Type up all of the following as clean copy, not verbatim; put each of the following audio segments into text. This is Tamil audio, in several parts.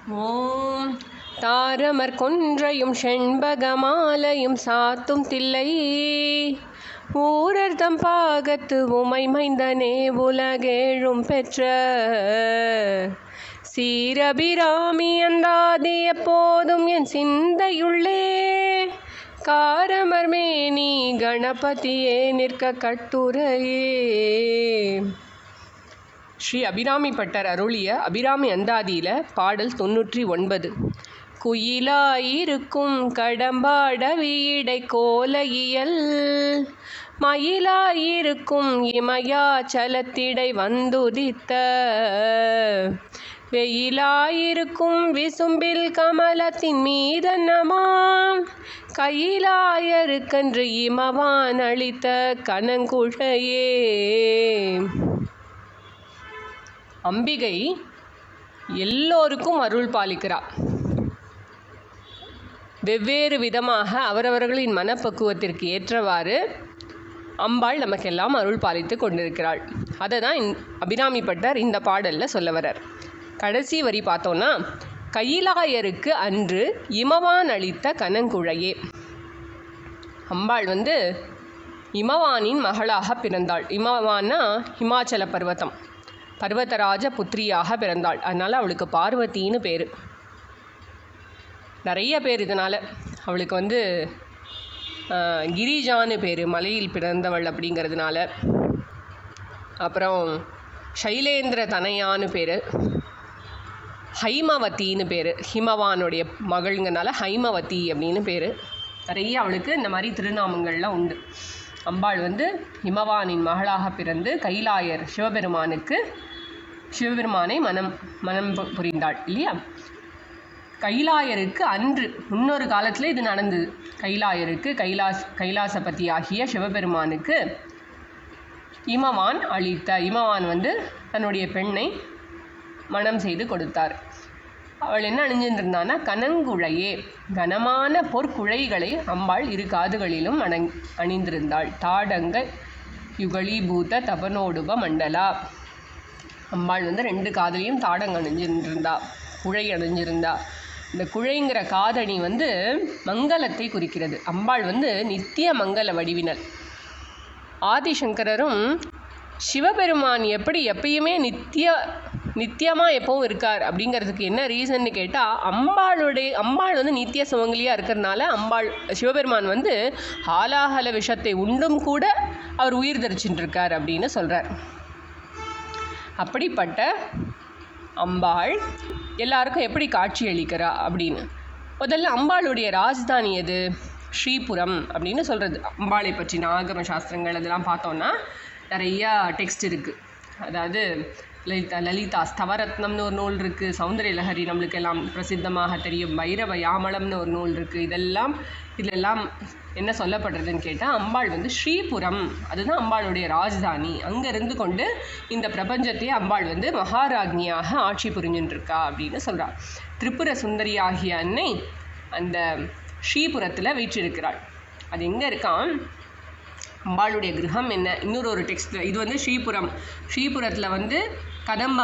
ஓம் தாரமர் கொன்றையும் செண்பகமாலையும் சாத்தும் தில்லை ஊரர்தம் பாகத்து உமை மைந்தனே உலகேழும் பெற்ற சீரபிராமி அந்தாதி எப்போதும் என் சிந்தையுள்ளே காரமர் மேனி கணபதியே நிற்க கட்டுரையே. ஸ்ரீ அபிராமி பட்டர் அருளிய அபிராமி அந்தாதியில் பாடல் 99. குயிலாயிருக்கும் கடம்பாட வீடை கோலையியல் மயிலாயிருக்கும் இமயாச்சலத்திடை வந்துதித்த வெயிலாயிருக்கும் விசும்பில் கமலத்தின் மீதன்னமாம் கையிலாயருக்கன்று இமவான் அளித்த கனங்குழையே. அம்பிகை எல்லோருக்கும் அருள் பாலிக்கிறார். வெவ்வேறு விதமாக அவரவர்களின் மனப்பக்குவத்திற்கு ஏற்றவாறு அம்பாள் நமக்கெல்லாம் அருள் பாலித்து கொண்டிருக்கிறாள். அதை தான் அபிராமி பட்டர் இந்த பாடலில் சொல்ல வரார். கடைசி வரி பார்த்தோன்னா, கையிலாயருக்கு அன்று இமவான் அளித்த கனங்குழையே. அம்பாள் இமவானின் மகளாக பிறந்தாள். இமவான்னா ஹிமாச்சல பர்வதராஜ புத்திரியாக பிறந்தாள். அதனால் அவளுக்கு பார்வதின்னு பேர். நிறைய பேர் இதனால். அவளுக்கு கிரிஜான்னு பேர், மலையில் பிறந்தவள் அப்படிங்கிறதுனால. அப்புறம் சைலேந்திர தனையான்னு பேர், ஹைமவத்தின்னு பேர். ஹிமவானுடைய மகள்ங்கிறனால ஹைமவதி அப்படின்னு பேர். நிறைய அவளுக்கு இந்த மாதிரி திருநாமங்கள்லாம் உண்டு. அம்பாள் ஹிமவானின் மகளாக பிறந்து கைலாயர் சிவபெருமானை மனம் புரிந்தாள் இல்லையா. கைலாயருக்கு அன்று முன்னொரு காலத்தில் இது நடந்தது. கைலாயருக்கு கைலாசபதி ஆகிய சிவபெருமானுக்கு இமவான் தன்னுடைய பெண்ணை மனம் செய்து கொடுத்தார். அவள் என்ன அணிஞ்சிருந்தான்னா கனங்குழையே, கனமான பொற்குழைகளை அம்பாள் இரு காதுகளிலும் அணிந்திருந்தாள். தாடங்க யுகலீபூத தபனோடுப மண்டலா. அம்பாள் 2 காதலையும் தாடங்க அணிஞ்சிருந்தா, குழை அணிஞ்சிருந்தா. இந்த குழைங்கிற காதணி மங்களத்தை குறிக்கிறது. அம்பாள் நித்திய மங்கள வடிவினல். ஆதிசங்கரரும் சிவபெருமான் எப்படி எப்பயுமே நித்தியமாக எப்பவும் இருக்கார் அப்படிங்கிறதுக்கு என்ன ரீசன்னு கேட்டால், அம்பாள் நித்திய சுமங்கலியாக இருக்கிறதுனால சிவபெருமான் ஆலாஹல விஷத்தை உண்டும் கூட அவர் உயிர் தரிச்சுட்டு இருக்கார் அப்படின்னு சொல்கிறார். அப்படிப்பட்ட அம்பாள் எல்லாருக்கும் எப்படி காட்சி அளிக்கிறா அப்படின்னு. முதல்ல அம்பாளுடைய ராஜதானி எது? ஸ்ரீபுரம் அப்படின்னு சொல்கிறது. அம்பாளை பற்றின ஆகம சாஸ்திரங்கள் அதெல்லாம் பார்த்தோன்னா நிறையா டெக்ஸ்ட் இருக்குது. அதாவது லலிதா ஸ்தவரத்னம்னு ஒரு நூல் இருக்குது. சௌந்தரிய லஹரி நம்மளுக்கு எல்லாம் பிரசித்தமாக தெரியும். பைரவ யாமளம்னு ஒரு நூல் இருக்குது. இதெல்லாம் என்ன சொல்லப்படுறதுன்னு கேட்டால், அம்பாள் ஸ்ரீபுரம், அதுதான் அம்பாளுடைய ராஜதானி. அங்கே இருந்து கொண்டு இந்த பிரபஞ்சத்தையே அம்பாள் மகாராஜ்னியாக ஆட்சி புரிஞ்சுட்டுருக்கா அப்படின்னு சொல்கிறாள். திரிபுர சுந்தரி ஆகிய அன்னை அந்த ஸ்ரீபுரத்தில் வீற்றிருக்கிறாள். அது எங்கே இருக்கான்? அம்பாளுடைய கிரகம் என்ன? இன்னொரு டெக்ஸ்ட்டில் இது ஸ்ரீபுரத்தில் கதம்ப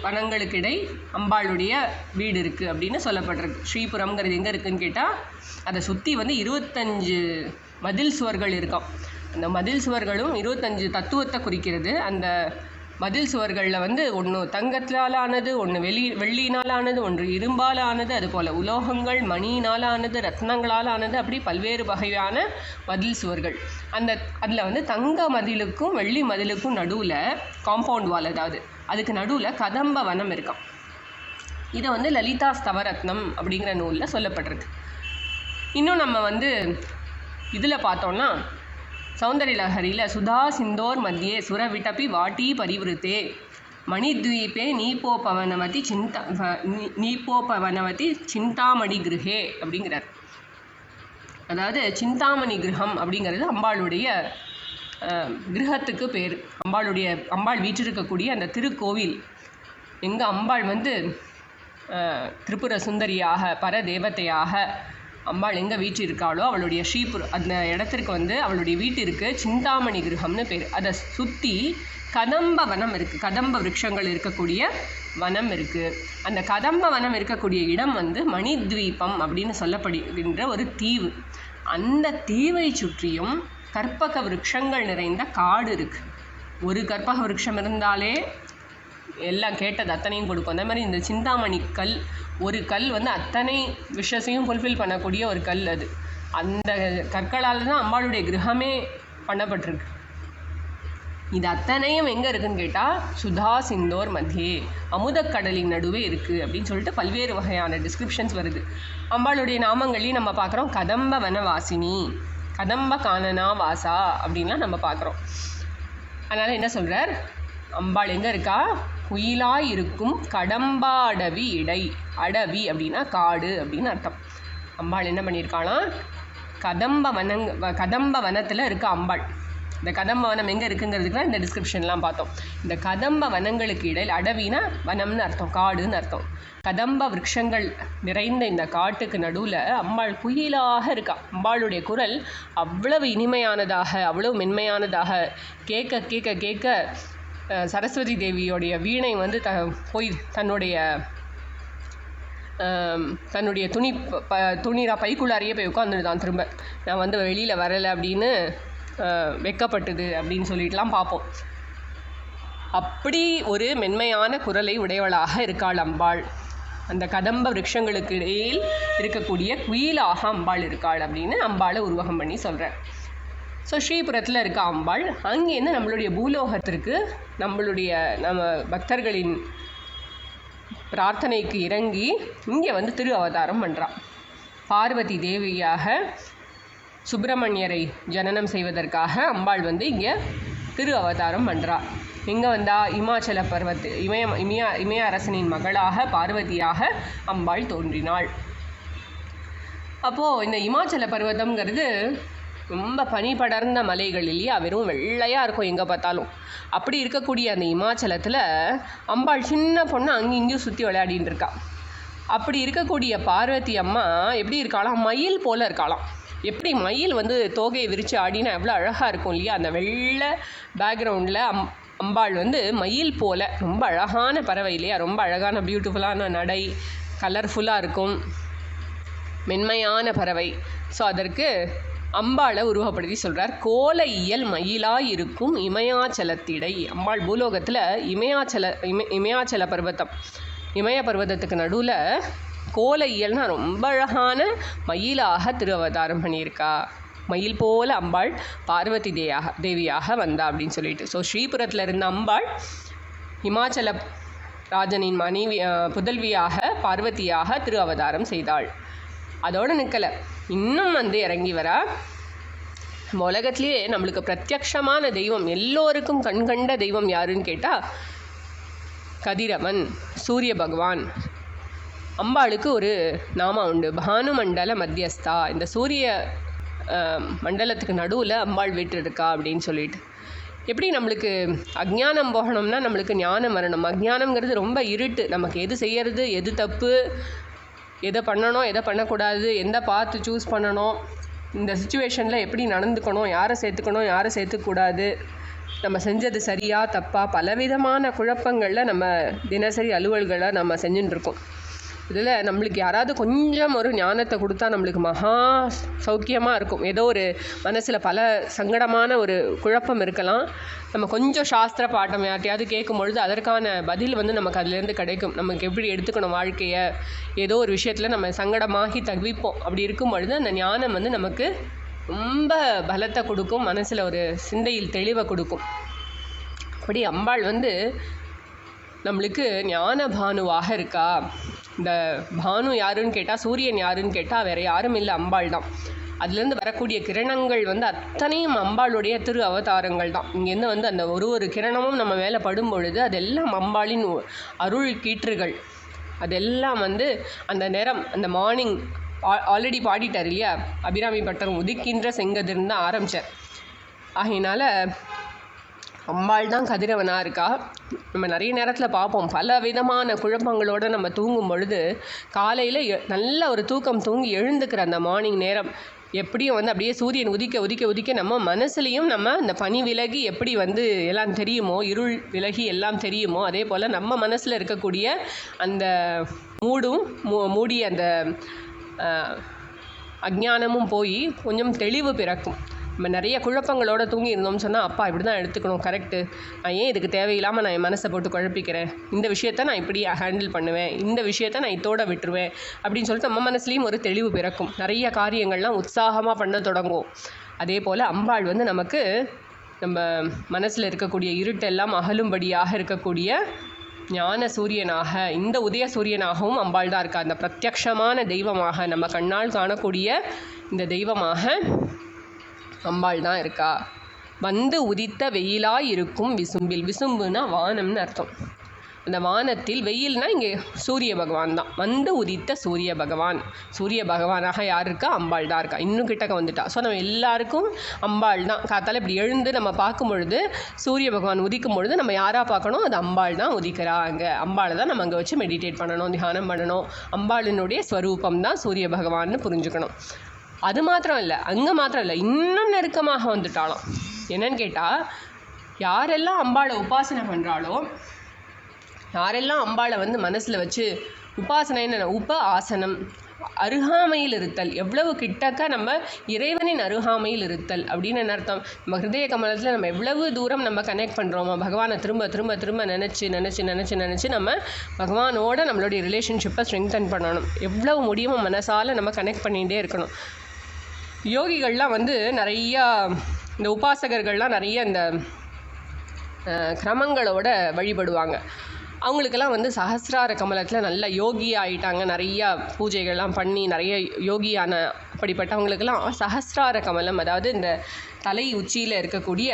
வனங்களுக்கிடை அம்பாளுடைய வீடு இருக்குது அப்படின்னு சொல்லப்பட்டிருக்கு. ஸ்ரீபுரம்ங்கிறது எங்கே இருக்குதுன்னு கேட்டால், அதை சுற்றி 25 மதில் சுவர்கள் இருக்கும். அந்த மதில் சுவர்களும் 25 தத்துவத்தை குறிக்கிறது. அந்த மதில் சுவர்களில் ஒன்று தங்கத்தால் ஆனது, ஒன்று வெள்ளியினால் ஆனது, ஒன்று இரும்பால் ஆனது, அதுபோல் உலோகங்கள் மணியினால் ரத்னங்களால் ஆனது, அப்படி பல்வேறு வகையான மதில் சுவர்கள். அதில் தங்க மதிலுக்கும் வெள்ளி மதிலுக்கும் நடுவில் காம்பவுண்ட் வால், அதாவது அதுக்கு நடுவில் கதம்ப வனம் இருக்கும். இதை லலிதா ஸ்தவரத்னம் அப்படிங்கிற நூலில் சொல்லப்பட்டிருக்கு. இன்னும் நம்ம இதில் பார்த்தோன்னா, சௌந்தரிய லஹரியில் சுதா சிந்தோர் மத்தியே சுரவிட்டபி வாட்டி பரிவிருத்தே மணித்வீபே நீப்போபவனவதி சிந்தாமணி கிருஹே அப்படிங்கிறார். அதாவது சிந்தாமணி கிரகம் அப்படிங்கிறது அம்பாளுடைய கிரகத்துக்கு பேர். அம்பாள் வீற்றிருக்கக்கூடிய அந்த திருக்கோவில் எங்கே அம்பாள் திரிபுர சுந்தரியாக பரதேவதையாக அம்பாள் எங்கே வீற்றிருக்காளோ அவளுடைய அந்த இடத்திற்கு அவளுடைய வீட்டிற்கு சிந்தாமணி கிரகம்னு பேர். அதை சுற்றி கதம்ப வனம் இருக்குது. கதம்ப விருட்சங்கள் இருக்கக்கூடிய வனம் இருக்குது. அந்த கதம்ப வனம் இருக்கக்கூடிய இடம் வந்து மணித்வீபம் அப்படின்னு சொல்லப்படுகின்ற ஒரு தீவு. அந்த தீவை சுற்றியும் கற்பக விருட்சங்கள் நிறைந்த காடு இருக்குது. ஒரு கற்பக விருட்சம் இருந்தாலே எல்லாம் கேட்டது அத்தனையும் கொடுக்கும். அந்த மாதிரி இந்த சிந்தாமணி கல், ஒரு கல் வந்து அத்தனை விஷயத்தையும் ஃபுல்ஃபில் பண்ணக்கூடிய ஒரு கல். அது அந்த கற்களால் தான் அம்பாளுடைய கிரகமே பண்ணப்பட்டிருக்கு. இது அத்தனையும் எங்கே இருக்குதுன்னு கேட்டால் சுதா சிந்தோர் மத்தியே, அமுதக்கடலின் நடுவே இருக்குது அப்படின்னு சொல்லிட்டு பல்வேறு வகையான டிஸ்கிரிப்ஷன்ஸ் வருது. அம்பாளுடைய நாமங்களையும் நம்ம பார்க்குறோம். கதம்ப வனவாசினி, கதம்ப கானனா வாசா அப்படின்லாம் நம்ம பார்க்குறோம். அதனால் என்ன சொல்கிறார், அம்பாள் எங்கே இருக்கா, குயிலாய் இருக்கும் கடம்பா அடவி இடை. அடவி அப்படின்னா காடு அப்படின்னு அர்த்தம். அம்பாள் என்ன பண்ணியிருக்காளாம், கதம்ப வனத்தில் இருக்க அம்பாள். இந்த கதம்ப வனம் எங்கே இருக்குங்கிறதுக்கு தான் இந்த டிஸ்கிரிப்ஷன்லாம் பார்த்தோம். இந்த கதம்ப வனங்களுக்கு இடையில், அடவினா வனம்னு அர்த்தம், காடுன்னு அர்த்தம். கதம்ப விருட்சங்கள் நிறைந்த இந்த காட்டுக்கு நடுவில் அம்பாள் குயிலாக இருக்கா. அம்பாளுடைய குரல் அவ்வளவு இனிமையானதாக, அவ்வளவு மென்மையானதாக, கேட்க கேட்க கேட்க சரஸ்வதி தேவியோடைய வீணை வந்து போய் தன்னுடைய துணிரா பைக்குள்ளாரையே போய் உட்காந்துருதான். திரும்ப நான் வந்து வெளியில் வரலை அப்படின்னு வெக்கப்பட்டது அப்படின்னு சொல்லிட்டுலாம் பார்ப்போம். அப்படி ஒரு மென்மையான குரலை உடையவளாக இருக்காள் அம்பாள். அந்த கதம்ப விருட்சங்களுக்கு இடையில் இருக்கக்கூடிய குயிலாக அம்பாள் இருக்காள் அப்படின்னு அம்பாளை உருவகம் பண்ணி சொல்கிறேன். ஸோ ஸ்ரீபுரத்தில் இருக்க அம்பாள் அங்கேருந்து நம்மளுடைய பூலோகத்திற்கு நம்ம பக்தர்களின் பிரார்த்தனைக்கு இறங்கி இங்கே வந்து திரு அவதாரம் பண்ணுறான். பார்வதி தேவியாக சுப்பிரமணியரை ஜனனம் செய்வதற்காக அம்பாள் வந்து இங்கே திரு அவதாரம் பண்ணுறாள். இங்கே வந்தால் இமாச்சல பர்வத்து இமய அரசனின் மகளாக பார்வதியாக அம்பாள் தோன்றினாள். அப்போது இந்த இமாச்சல பர்வதம்ங்கிறது ரொம்ப பனி படர்ந்த மலைகள் இல்லையா, வெறும் வெள்ளையாக இருக்கும் எங்கே பார்த்தாலும். அப்படி இருக்கக்கூடிய அந்த இமாச்சலத்தில் அம்பாள் சின்ன பொண்ணு அங்கேயும் இங்கேயும் சுற்றி விளையாடின்னு இருக்கா. அப்படி இருக்கக்கூடிய பார்வதி அம்மா எப்படி இருக்காளாம், மயில் போல் இருக்காளாம். எப்படி மயில் வந்து தோகையை விரித்து ஆடினா எவ்வளோ அழகாக இருக்கும் இல்லையா, அந்த வெள்ளை பேக்ரவுண்டில் அம்பாள் வந்து மயில் போல் ரொம்ப அழகான பறவை இல்லையா, ரொம்ப அழகான பியூட்டிஃபுல்லான நடை, கலர்ஃபுல்லாக இருக்கும், மென்மையான பறவை. ஸோ அதற்கு அம்பாளை உருவப்படுத்தி சொல்கிறார். கோல இயல் மயிலாய் இருக்கும் இமயாச்சலத்திடை. அம்பாள் பூலோகத்தில் இமயாச்சல பர்வதம், இமய பர்வதத்துக்கு நடுவில் கோல இயல்னா ரொம்ப அழகான மயிலாக திருவதாரம் பண்ணியிருக்கா. மயில் போல அம்பாள் பார்வதி தேவியாக வந்தா அப்படின்னு சொல்லிட்டு. ஸோ ஸ்ரீபுரத்தில் இருந்த அம்பாள் இமாச்சல ராஜனின் புதல்வியாக பார்வதியாக திரு அவதாரம் செய்தாள். அதோடு நிற்கலை, இன்னும் வந்து இறங்கி வரா. உலகத்திலேயே நம்மளுக்கு பிரத்யக்ஷமான தெய்வம், எல்லோருக்கும் கண்கண்ட தெய்வம் யாருன்னு கேட்டால் கதிரவன், சூரிய பகவான். அம்பாளுக்கு ஒரு நாமம் உண்டு, பானுமண்டல மத்தியஸ்தா. இந்த சூரிய மண்டலத்துக்கு நடுவில் அம்பாள் வீற்றிருக்கா அப்படின்னு சொல்லிட்டு. எப்படி நம்மளுக்கு அஜ்ஞானம் போகணும்னா நம்மளுக்கு ஞானம் வரணும். அஜ்ஞானம்ங்கிறது ரொம்ப இருட்டு, நமக்கு எது செய்யறது, எது தப்பு, எதை பண்ணணும், எதை பண்ணக்கூடாது, எந்த பார்த்து சூஸ் பண்ணணும், இந்த சுச்சுவேஷனில் எப்படி நடந்துக்கணும், யாரை சேர்த்துக்கணும், யாரை சேர்த்துக்கூடாது, நம்ம செஞ்சது சரியா தப்பா, பலவிதமான குழப்பங்களில் நம்ம தினசரி அலுவல்களை நம்ம செஞ்சுட்டுருக்கோம். இதில் நம்மளுக்கு யாராவது கொஞ்சம் ஒரு ஞானத்தை கொடுத்தா நம்மளுக்கு மகா சௌக்கியமாக இருக்கும். ஏதோ ஒரு மனசில் பல சங்கடமான ஒரு குழப்பம் இருக்கலாம், நம்ம கொஞ்சம் சாஸ்திர பாட்டம் யார்ட்டையாவது கேட்கும் பொழுது அதற்கான பதில் வந்து நமக்கு அதுலேருந்து கிடைக்கும். நமக்கு எப்படி எடுத்துக்கணும் வாழ்க்கையை, ஏதோ ஒரு விஷயத்தில் நம்ம சங்கடமாகி தவிப்போம். அப்படி இருக்கும் பொழுது அந்த ஞானம் வந்து நமக்கு ரொம்ப பலத்தை கொடுக்கும், மனசில் ஒரு சிந்தையில் தெளிவை கொடுக்கும். அப்படி அம்பாள் வந்து நம்மளுக்கு ஞான பானுவாக இருக்கா. இந்த பானு யாருன்னு கேட்டால், சூரியன் யாருன்னு கேட்டால் வேறு யாரும் இல்லை, அம்பாள் தான். அதுலேருந்து வரக்கூடிய கிரணங்கள் வந்து அத்தனையும் அம்பாளுடைய திரு அவதாரங்கள் தான். இங்கேருந்து வந்து அந்த ஒரு கிரணமும் நம்ம மேலே படும் பொழுது அதெல்லாம் அம்பாளின் அருள் கீற்றுகள். அதெல்லாம் வந்து அந்த நேரம், அந்த மார்னிங் ஆல்ரெடி பாடிட்டார் இல்லையா, அபிராமி பட்டர் உதிக்கின்ற செங்கதிர்னு தான் ஆரம்பித்தார். ஆகையினால அம்பாள் தான் கதிரவனாக இருக்கா. நம்ம நிறைய நேரத்தில் பார்ப்போம், பல விதமான குழப்பங்களோடு நம்ம தூங்கும் பொழுது காலையில் நல்ல ஒரு தூக்கம் தூங்கி எழுந்துக்கிற அந்த மார்னிங் நேரம் எப்படியும் வந்து அப்படியே சூரியன் உதிக்க உதிக்க உதிக்க நம்ம மனசுலேயும் நம்ம அந்த பனி விலகி எப்படி வந்து எல்லாம் தெரியுமோ, இருள் விலகி எல்லாம் தெரியுமோ, அதே போல் நம்ம மனசில் இருக்கக்கூடிய அந்த மூடிய அந்த அஜ்ஞானமும் போய் கொஞ்சம் தெளிவு பிறக்கும். நம்ம நிறைய குழப்பங்களோடு தூங்கி இருந்தோம்னு சொன்னால், அப்பா இப்படி தான் எடுத்துக்கணும், கரெக்டு, நான் ஏன் இதுக்கு தேவையில்லாமல் நான் என் மனசை போட்டு குழப்பிக்கிறேன், இந்த விஷயத்த நான் இப்படி ஹேண்டில் பண்ணுவேன், இந்த விஷயத்த நான் இதோட விட்டுருவேன் அப்படின்னு சொல்லிட்டு நம்ம மனசுலேயும் ஒரு தெளிவு பிறக்கும். நிறைய காரியங்கள்லாம் உற்சாகமாக பண்ண தொடங்குவோம். அதே போல் அம்பாள் வந்து நமக்கு நம்ம மனசில் இருக்கக்கூடிய இருட்டெல்லாம் அகலும்படியாக இருக்கக்கூடிய ஞான சூரியனாக, இந்த உதய சூரியனாகவும் அம்பாள் தான் இருக்கா. அந்த பிரத்யக்ஷமான தெய்வமாக, நம்ம கண்ணால் காணக்கூடிய இந்த தெய்வமாக அம்பாள் தான் இருக்கா. வந்து உதித்த வெயிலாய் இருக்கும் விசும்பில், விசும்புனா வானம்னு அர்த்தம். அந்த வானத்தில், வெயில்னா இங்கே சூரிய பகவான் தான். வந்து உதித்த சூரிய பகவான், சூரிய பகவானாக யார் இருக்கா? அம்பாள் தான் இருக்கா. இன்னும் கிட்டக்க வந்துட்டா. ஸோ நம்ம எல்லாருக்கும் அம்பாள் தான். காத்தால் இப்படி எழுந்து நம்ம பார்க்கும் பொழுது, சூரிய பகவான் உதிக்கும் பொழுது நம்ம யாராக பார்க்கணும்? அது அம்பாள் தான் உதிக்கிறா. அங்கே அம்பாளை தான் நம்ம அங்கே வச்சு மெடிடேட் பண்ணணும், தியானம் பண்ணணும். அம்பாளினுடைய ஸ்வரூபம் தான் சூரிய பகவான்னு புரிஞ்சுக்கணும். அது மாத்திரம் இல்லை, அங்கே மாத்திரம் இல்லை, இன்னும் நெருக்கமாக வந்துட்டாலும். என்னன்னு கேட்டால், யாரெல்லாம் அம்பாளை உபாசனை பண்ணுறாளோ, யாரெல்லாம் அம்பாளை வந்து மனசில் வச்சு உபாசனைன்னு ஆசனம், அருகாமையில் இருத்தல், எவ்வளவு கிட்டக்க நம்ம இறைவனின் அருகாமையில் இருத்தல் அப்படின்னு என்ன அர்த்தம்? நம்ம ஹிருதய கமலத்தில் நம்ம எவ்வளவு தூரம் நம்ம கனெக்ட் பண்ணுறோமோ, பகவானை திரும்ப திரும்ப திரும்ப நினச்சி நம்ம பகவானோட நம்மளுடைய ரிலேஷன்ஷிப்பை ஸ்ட்ரெங்தன் பண்ணணும். எவ்வளவு முடியுமோ மனசால் நம்ம கனெக்ட் பண்ணிகிட்டே இருக்கணும். யோகிகள்லாம் வந்து நிறையா, இந்த உபாசகர்கள்லாம் நிறைய இந்த கிரமங்களோட வழிபடுவாங்க. அவங்களுக்கெல்லாம் வந்து சஹஸ்ரார கமலத்தில் நல்ல யோகி ஆகிட்டாங்க, நிறையா பூஜைகள்லாம் பண்ணி நிறைய யோகியான அப்படிப்பட்டவங்களுக்கெல்லாம் சஹஸ்ரார கமலம், அதாவது இந்த தலை உச்சியில் இருக்கக்கூடிய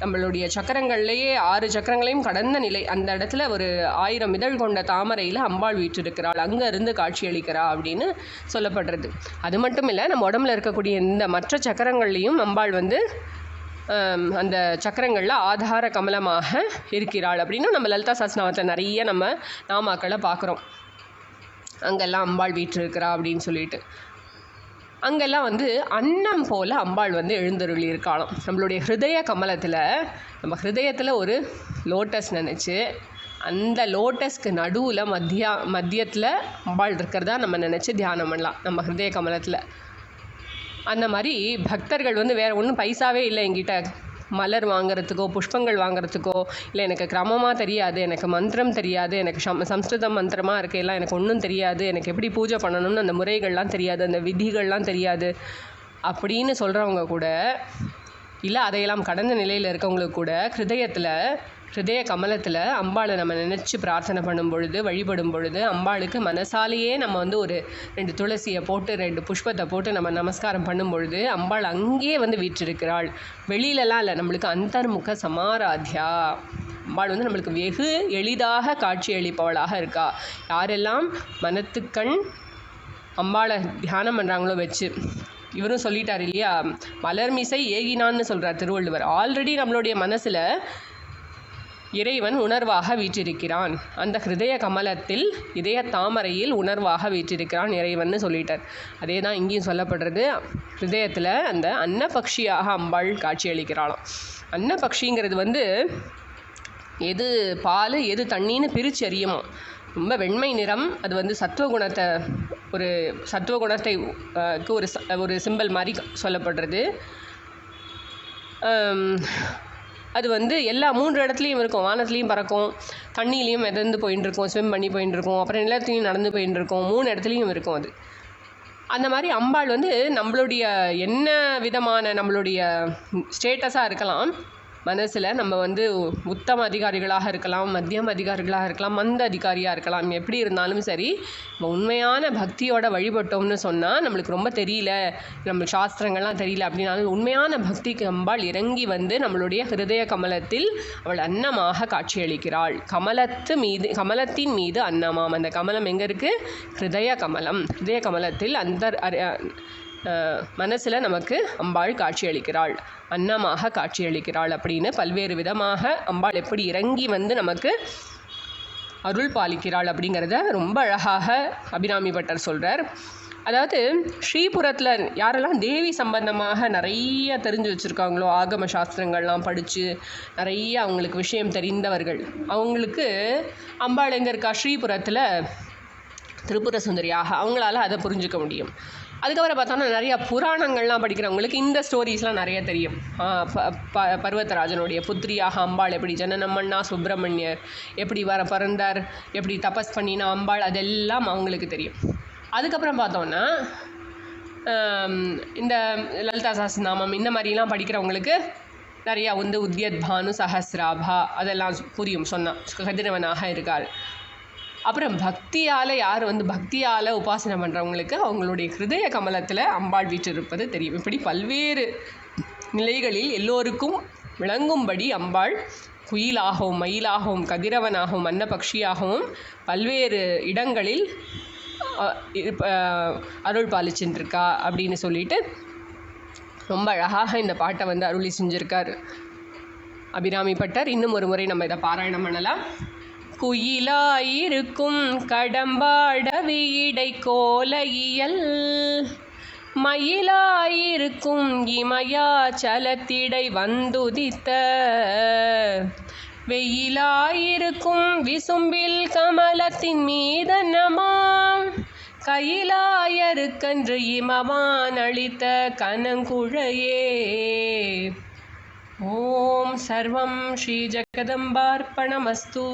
நம்மளுடைய சக்கரங்கள்லேயே 6 சக்கரங்களையும் கடந்த நிலை, அந்த இடத்துல ஒரு 1000 இதழ் கொண்ட தாமரையில் அம்பாள் வீற்றிருக்கிறாள், அங்கே இருந்து காட்சி அளிக்கிறா அப்படின்னு சொல்லப்படுறது. அது மட்டும் இல்லை, நம்ம உடம்புல இருக்கக்கூடிய இந்த மற்ற சக்கரங்கள்லேயும் அம்பாள் வந்து அந்த சக்கரங்களில் ஆதார கமலமாக இருக்கிறாள் அப்படின்னு நம்ம லலிதா சஹஸ்ரநாமத்தில் நிறைய நம்ம நாமாக்களை பார்க்குறோம். அங்கெல்லாம் அம்பாள் வீற்றிருக்கிறா அப்படின்னு சொல்லிட்டு, அங்கெல்லாம் வந்து அன்னம் போல் அம்பாள் வந்து எழுந்தருளி இருக்காளாம். நம்மளுடைய ஹிருதய கமலத்தில், நம்ம ஹிருதயத்தில் ஒரு லோட்டஸ் நினச்சி, அந்த லோட்டஸ்க்கு நடுவில் மத்தியத்தில் அம்பாள் இருக்கிறதா நம்ம நினச்சி தியானம் பண்ணலாம் நம்ம ஹிருதய கமலத்தில். அந்த மாதிரி பக்தர்கள் வந்து வேறு ஒன்றும் பைசாவே இல்லை என்கிட்ட மலர் வாங்கிறதுக்கோ புஷ்பங்கள் வாங்கிறதுக்கோ, இல்லை எனக்கு கிரமமாக தெரியாது, எனக்கு மந்திரம் தெரியாது, எனக்கு சம்ஸ்கிருதம் மந்திரமாக இருக்கையெல்லாம் எனக்கு ஒன்றும் தெரியாது, எனக்கு எப்படி பூஜை பண்ணணும்னு அந்த முறைகள்லாம் தெரியாது, அந்த விதிகள்லாம் தெரியாது அப்படின்னு சொல்கிறவங்க கூட, இல்லை அதையெல்லாம் கடந்த நிலையில் இருக்கவங்களுக்கு கூட ஹிருதய கமலத்தில் அம்பாளை நம்ம நினச்சி பிரார்த்தனை பண்ணும் பொழுது, வழிபடும் பொழுது, அம்பாளுக்கு மனசாலேயே நம்ம வந்து ஒரு 2 துளசியை போட்டு 2 புஷ்பத்தை போட்டு நம்ம நமஸ்காரம் பண்ணும் பொழுது அம்பாள் அங்கேயே வந்து வீற்றிருக்கிறாள். வெளியிலலாம் இல்லை, நம்மளுக்கு அந்தர்முக சமாராத்யா. அம்பாள் வந்து நம்மளுக்கு வெகு எளிதாக காட்சி அளிப்பவளாக இருக்கா. யாரெல்லாம் மனத்துக்கண் அம்பாளை தியானம் பண்ணுறாங்களோ வச்சு, இவரும் சொல்லிட்டார் இல்லையா, மலர்மிசை ஏகினான்னு சொல்கிறார் திருவள்ளுவர். ஆல்ரெடி நம்மளுடைய மனசில் இறைவன் உணர்வாக வீற்றிருக்கிறான், அந்த ஹிருதய கமலத்தில் இதய தாமரையில் உணர்வாக வீற்றிருக்கிறான் இறைவன் சொல்லிட்டார். அதே தான் இங்கேயும் சொல்லப்படுறது. ஹிருதயத்தில் அந்த அன்னபக்ஷியாக அம்பாள் காட்சி அளிக்கிறாளாம். அன்னபக்ஷிங்கிறது வந்து எது பால் எது தண்ணின்னு பிரித்து அறியுமா. ரொம்ப வெண்மை நிறம், அது வந்து சத்துவகுணத்தை ஒரு சிம்பல் மாதிரி சொல்லப்படுறது. அது வந்து எல்லா 3 இடத்துலையும் இருக்கும். வானத்துலேயும் பறக்கும், தண்ணியிலையும் மிதந்து போயின்னு இருக்கும், ஸ்விம் பண்ணி போயின்னு இருக்கும், அப்புறம் எல்லாத்துலேயும் நடந்து போயின்னு இருக்கும், 3 இடத்துலையும் இருக்கும் அது. அந்த மாதிரி அம்பாள் வந்து நம்மளுடைய என்ன விதமான நம்மளுடைய ஸ்டேட்டஸாக இருக்கலாம், மனசில் நம்ம வந்து உத்தம அதிகாரிகளாக இருக்கலாம், மத்தியம் அதிகாரிகளாக இருக்கலாம், மந்த அதிகாரியாக இருக்கலாம், எப்படி இருந்தாலும் சரி, நம்ம உண்மையான பக்தியோட வழிபட்டோம்னு சொன்னால் நம்மளுக்கு ரொம்ப தெரியல, நம்ம சாஸ்திரங்கள்லாம் தெரியல அப்படின்னாலும் உண்மையான பக்திக்கு அம்பாள் இறங்கி வந்து நம்மளுடைய ஹிருதய கமலத்தில் அவள் அன்னமாக காட்சியளிக்கிறாள். கமலத்தின் மீது அன்னமாம். அந்த கமலம் எங்கே இருக்குது? ஹிருதய கமலம். ஹிருதய கமலத்தில் மனசில் நமக்கு அம்பாள் காட்சியளிக்கிறாள், அன்னமாக காட்சியளிக்கிறாள் அப்படின்னு பல்வேறு விதமாக அம்பாள் எப்படி இறங்கி வந்து நமக்கு அருள் பாலிக்கிறாள் அப்படிங்கிறத ரொம்ப அழகாக அபிராமி பட்டர் சொல்கிறார். அதாவது ஸ்ரீபுரத்தில் யாரெல்லாம் தேவி சம்பந்தமாக நிறைய தெரிஞ்சு வச்சுருக்காங்களோ, ஆகம சாஸ்திரங்கள்லாம் படித்து நிறைய அவங்களுக்கு விஷயம் தெரிந்தவர்கள், அவங்களுக்கு அம்பாள் எங்கே இருக்கா? ஸ்ரீபுரத்தில் திரிபுர சுந்தரியாக, அவங்களால அதை புரிஞ்சுக்க முடியும். அதுக்கப்புறம் பார்த்தோன்னா நிறையா புராணங்கள்லாம் படிக்கிறவங்களுக்கு இந்த ஸ்டோரிஸ்லாம் நிறைய தெரியும். பர்வதராஜனுடைய புத்திரியாக அம்பாள் எப்படி ஜனனம் பண்ணா, சுப்பிரமணியர் எப்படி பிறந்தார், எப்படி தபஸ் பண்ணினா அம்பாள், அதெல்லாம் அவங்களுக்கு தெரியும். அதுக்கப்புறம் பார்த்தோன்னா இந்த லலிதா சஹஸ்ரநாமம் இந்த மாதிரிலாம் படிக்கிறவங்களுக்கு நிறையா உத்யத் பானு சஹஸ்ராபா அதெல்லாம் புரியும். சொன்னால் கதிரவனாக இருக்காள். அப்புறம் பக்தியால் யார் பக்தியால் உபாசனை பண்ணுறவங்களுக்கு அவங்களுடைய ஹிருதய கமலத்தில் அம்பாள் வீற்றிருப்பது தெரியும். இப்படி பல்வேறு நிலைகளில் எல்லோருக்கும் விளங்கும்படி அம்பாள் குயிலாகவும் மயிலாகவும் கதிரவனாகவும் அன்னபக்ஷியாகவும் பல்வேறு இடங்களில் அருள் பாலிச்சுருக்கா அப்படின்னு சொல்லிட்டு ரொம்ப அழகாக இந்த பாட்டை அருளி செஞ்சுருக்கார் அபிராமி பட்டர். இன்னும் ஒரு முறை நம்ம இதை பாராயணம் பண்ணலாம். குயிலாயிருக்கும் கடம்பாட வீடை கோலையியல், மயிலாயிருக்கும் இமயாச்சலத்திடை வந்துதித்த, வெயிலாயிருக்கும் விசும்பில் கமலத்தின் மீதனமாம், கையிலாயருக்கன்று இமவான் அளித்த கனங்குழையே. ஓம் சர்வம் ஸ்ரீ ஜகதம்பார்ப்பணமஸ்து.